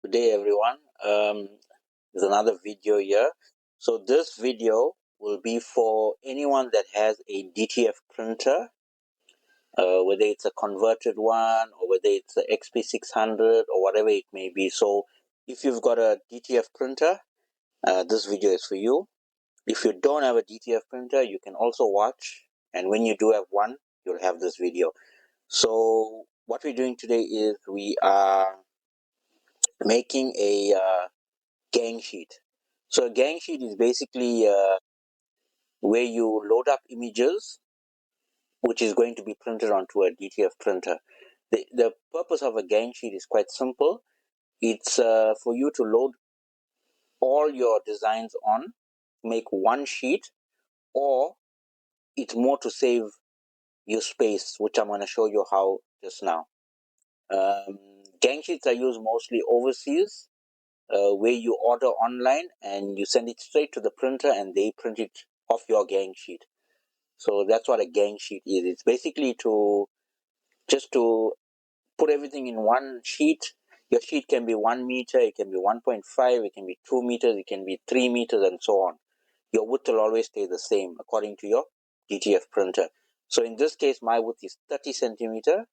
Good day, everyone. There's another video here. So this video will be for anyone that has a DTF printer, whether it's a converted one or whether it's a XP600 or whatever it may be. So if you've got a DTF printer, this video is for you. If you don't have a DTF printer, you can also watch. And when you do have one, you'll have this video. So what we're doing today is we are making a gang sheet. So a gang sheet is basically where you load up images, which is going to be printed onto a DTF printer. The purpose of a gang sheet is quite simple. It's for you to load all your designs on, make one sheet, or it's more to save you space, which I'm going to show you how just now. Gang sheets are used mostly overseas, where you order online and you send it straight to the printer and they print it off your gang sheet. So that's what a gang sheet is. It's basically to just to put everything in one sheet. Your sheet can be 1 meter, it can be 1.5, it can be 2 meters, it can be 3 meters, and so on. Your width will always stay the same according to your DTF printer. So in this case, my width is 30 centimeter.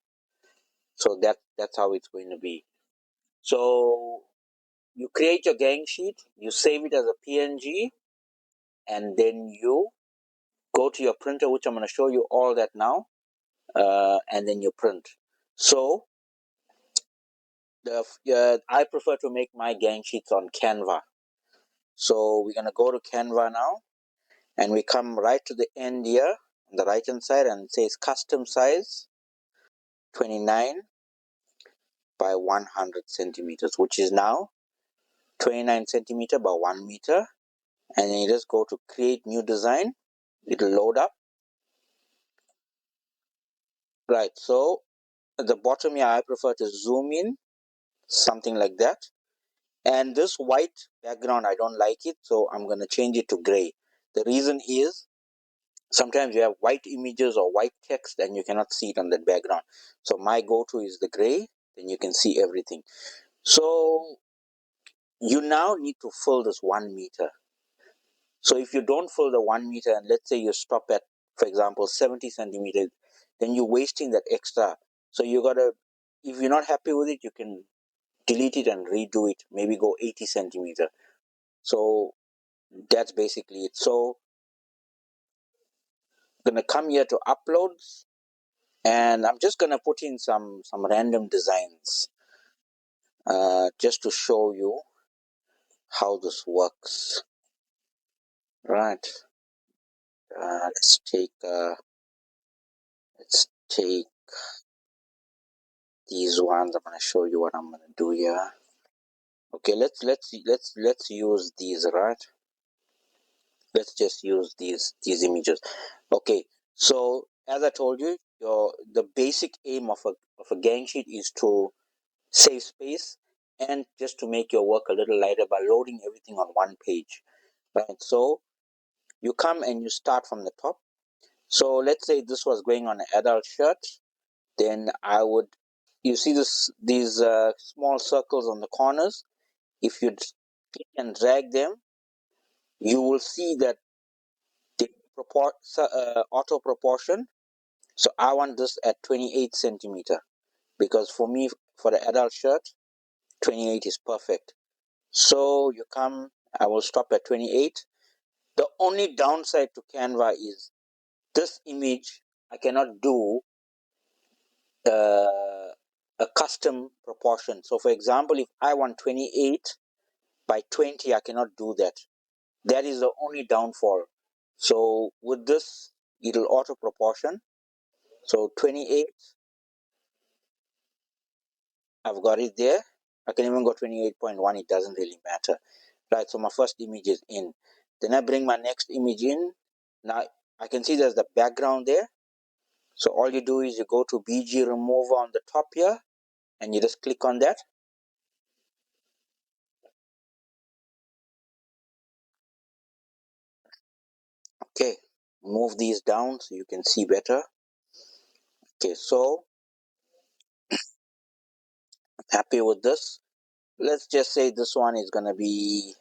So that's how it's going to be. So you create your gang sheet, you save it as a PNG, and then you go to your printer, which I'm going to show you all that now, and then you print. So I prefer to make my gang sheets on Canva. So we're going to go to Canva now, and we come right to the end here on the right hand side, and it says custom size 29 by 100 centimeters, which is now 29 centimeter by 1 meter. And then you just go to create new design. It'll load up. Right, so at the bottom here, I prefer to zoom in, something like that. And this white background, I don't like it, so I'm going to change it to gray. The reason is sometimes you have white images or white text and you cannot see it on that background. So my go-to is the gray, then you can see everything. So you now need to fill this 1 meter. So if you don't fill the 1 meter, and let's say you stop at, for example, 70 centimeters, then you're wasting that extra. So you gotta, if you're not happy with it, you can delete it and redo it. Maybe go 80 centimeter. So that's basically it. So I'm gonna come here to uploads, and I'm just gonna put in some random designs, just to show you how this works. Right. Let's take these ones. I'm gonna show you what I'm gonna do here. Okay, let's use these, right? Let's just use these images. Okay, so as I told you, the basic aim of a gang sheet is to save space and just to make your work a little lighter by loading everything on one page, right? So you come and you start from the top. So let's say this was going on an adult shirt, then I would, you see these small circles on the corners. If you click and drag them, you will see that the auto proportion. So I want this at 28 centimeter, because for me, for the adult shirt, 28 is perfect. So you come, I will stop at 28. The only downside to Canva is this image, I cannot do a custom proportion. So for example, if I want 28 by 20, I cannot do that. That is the only downfall. So with this, it'll auto proportion. So 28, I've got it there. I can even go 28.1, it doesn't really matter. Right, so my first image is in. Then I bring my next image in. Now I can see there's the background there. So all you do is you go to BG remover on the top here, and you just click on that. Okay, move these down so you can see better. Okay, so happy with this. let's just say this one is going to be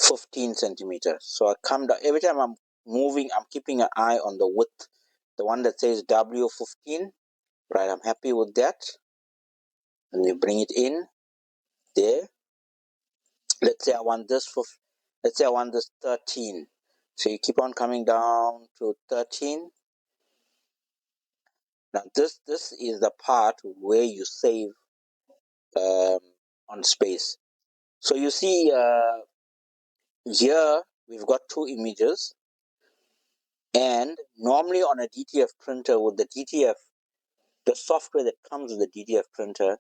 15 centimeters. So I come down, every time I'm moving, I'm keeping an eye on the width, the one that says W15, right? I'm happy with that. And you bring it in there. Let's say I want this for, let's say I want this 13. So you keep on coming down to 13. Now this is the part where you save on space. So you see here we've got two images, and normally on a DTF printer with the DTF, the software that comes with the DTF printer,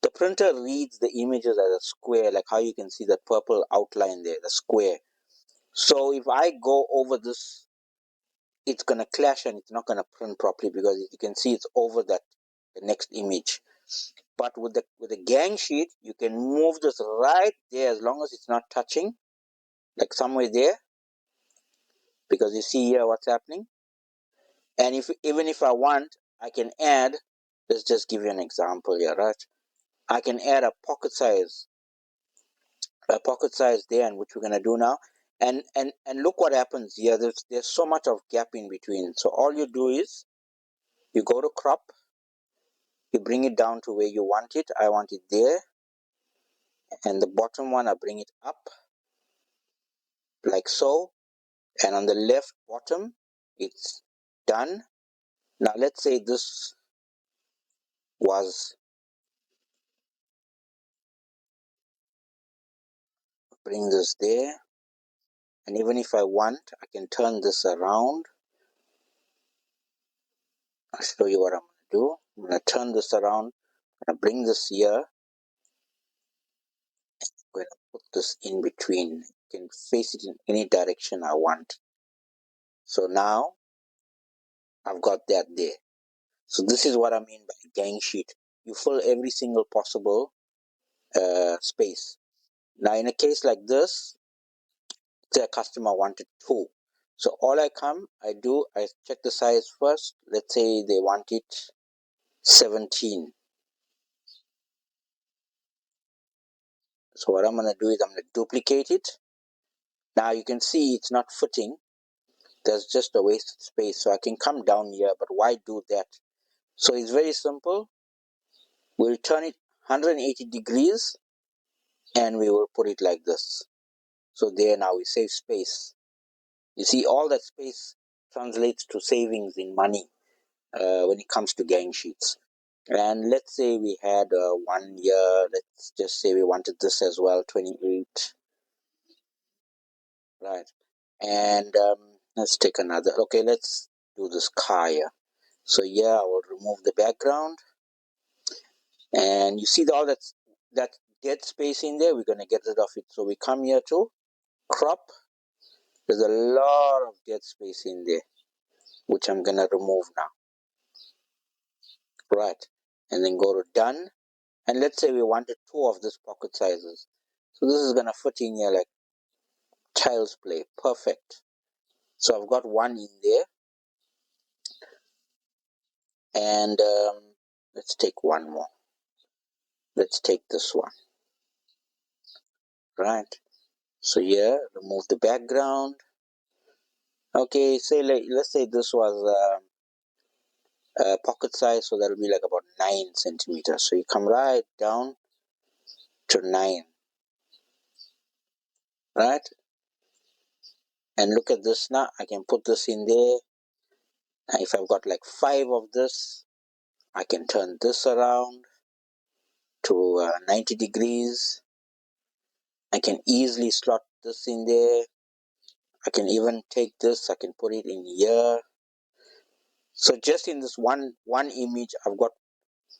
the printer reads the images as a square, like how you can see the purple outline there, the square. So if I go over this, it's going to clash and it's not going to print properly because you can see it's over that the next image. But with the gang sheet, you can move this right there as long as it's not touching, like somewhere there, because you see here what's happening. And if even if I want, I can add, let's just give you an example here, right? I can add a pocket size there, and which we're gonna do now. And look what happens here. There's so much of gap in between. So all you do is you go to crop, you bring it down to where you want it. I want it there, and the bottom one I bring it up like so, and on the left bottom it's done. Now let's say this was, bring this there, and even if I want, I can turn this around. I'll show you what I'm going to do. I'm going to turn this around. I'm going to bring this here. I'm going to put this in between. I can face it in any direction I want. So now I've got that there. So this is what I mean by gang sheet. You fill every single possible space. Now in a case like this, the customer wanted 2. So all I check the size first. Let's say they want it 17. So what I'm going to do is I'm going to duplicate it. Now you can see it's not fitting. There's just a wasted space. So I can come down here, but why do that? So it's very simple. We'll turn it 180 degrees and we will put it like this. So there, now we save space. You see, all that space translates to savings in money when it comes to gang sheets. And let's say we had 1 year. Let's just say we wanted this as well, 28. Right. And let's take another. Okay, let's do this car here. So yeah, I will remove the background, and you see all that dead space in there. We're gonna get rid of it. So we come here to crop. There's a lot of dead space in there, which I'm gonna remove now. Right, and then go to done. And let's say we wanted 2 of this pocket sizes. So this is gonna fit in here like child's play. Perfect. So I've got 1 in there, and let's take 1 more. Let's take this one. Right. So here, remove the background. Okay, say let's say this was pocket size, so that'll be like about 9 centimeters. So you come right down to 9, right? And look at this now. I can put this in there. And if I've got like 5 of this, I can turn this around to 90 degrees. I can easily slot this in there. I can even take this, I can put it in here. So just in this one image, I've got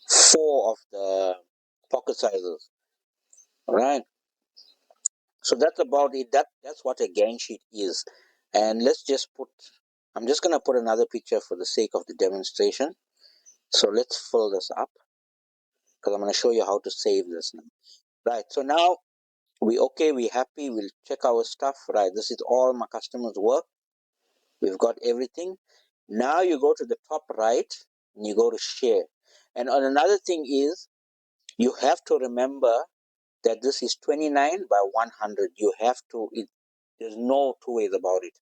4 of the pocket sizes. All right. So that's about it. That's what a gang sheet is. And let's just I'm just gonna put another picture for the sake of the demonstration. So let's fill this up because I'm gonna show you how to save this now. Right. So now we happy. We'll check our stuff. Right. This is all my customers' work. We've got everything. Now you go to the top right and you go to share. And another thing is You have to remember that this is 29 by 100. You have to, there's no two ways about it.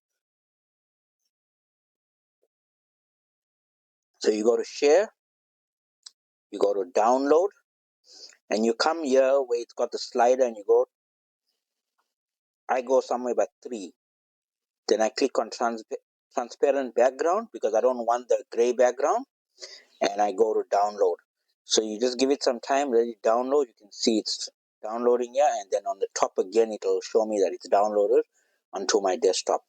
So you go to share, you go to download, and you come here where it's got the slider and you go, I go somewhere by 3. Then I click on transparent background because I don't want the gray background, and I go to download. So you just give it some time, let it download. You can see it's downloading here, and then on the top again it'll show me that it's downloaded onto my desktop.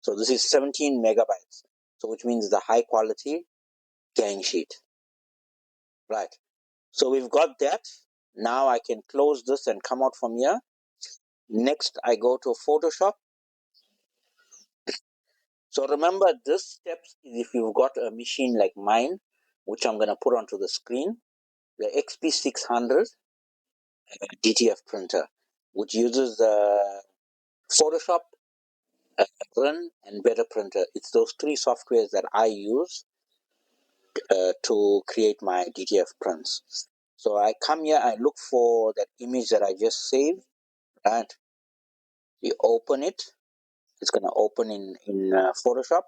So this is 17 megabytes, so which means the high quality gang sheet. Right. So we've got that. Now I can close this and come out from here. Next, I go to Photoshop. So remember, this steps is if you've got a machine like mine, which I'm going to put onto the screen, the XP600 DTF printer, which uses Photoshop, Run, and Better Printer. It's those 3 softwares that I use to create my DTF prints. So I come here, I look for that image that I just saved, right? You open it. It's going to open in Photoshop.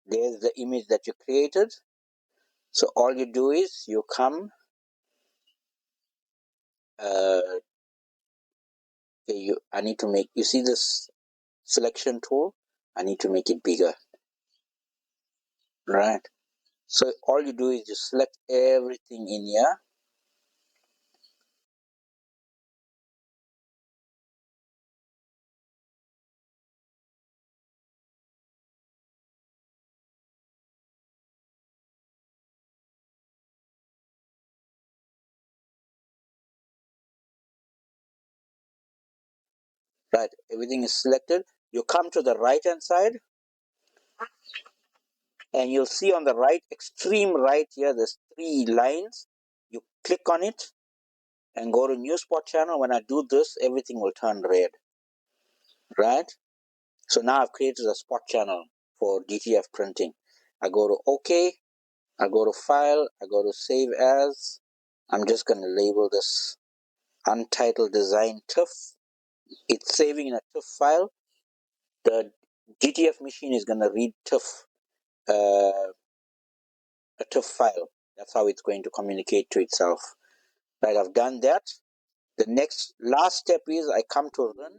There's the image that you created. So all you do is you come, I need to make, you see this selection tool? I need to make it bigger, right? So all you do is you select everything in here. Right, everything is selected. You come to the right hand side and you'll see on the right, extreme right here, there's 3 lines. You click on it and go to new spot channel. When I do this, everything will turn red, right? So now I've created a spot channel for DTF printing. I go to OK, I go to File, I go to Save As. I'm just going to label this Untitled Design TIFF. It's saving in a TIFF file. The DTF machine is going to read TIFF, a TIFF file. That's how it's going to communicate to itself. Right, I've done that. The next, last step is I come to Run.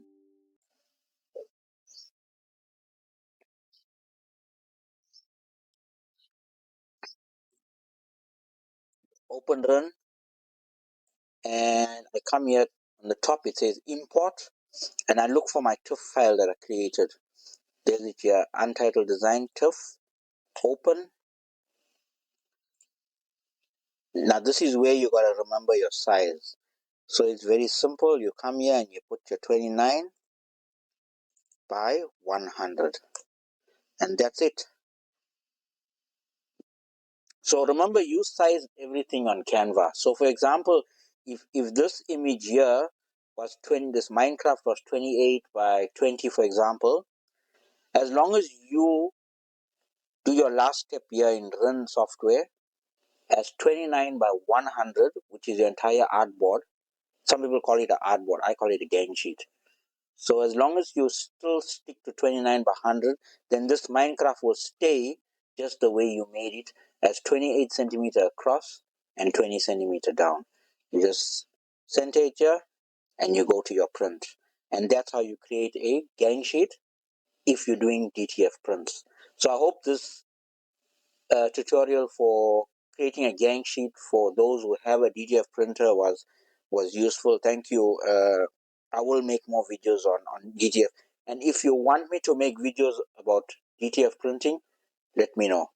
Open Run. And I come here on the top, it says Import. And I look for my TIFF file that I created. There's it here, Untitled Design TIFF. Open. Now this is where you gotta remember your size. So it's very simple. You come here and you put your 29 by 100. And that's it. So remember, you size everything on Canva. So for example, if this image here was 20, this Minecraft was 28 by 20, for example, as long as you do your last step here in Run software as 29 by 100, which is the entire artboard. Some people call it an artboard. I call it a gang sheet. So as long as you still stick to 29 by 100, then this Minecraft will stay just the way you made it, as 28 centimeter across and 20 centimeter down. You just center it here and you go to your print. And that's how you create a gang sheet if you're doing DTF prints. So I hope this tutorial for creating a gang sheet for those who have a DTF printer was useful. Thank you. I will make more videos on DTF. And if you want me to make videos about DTF printing, let me know.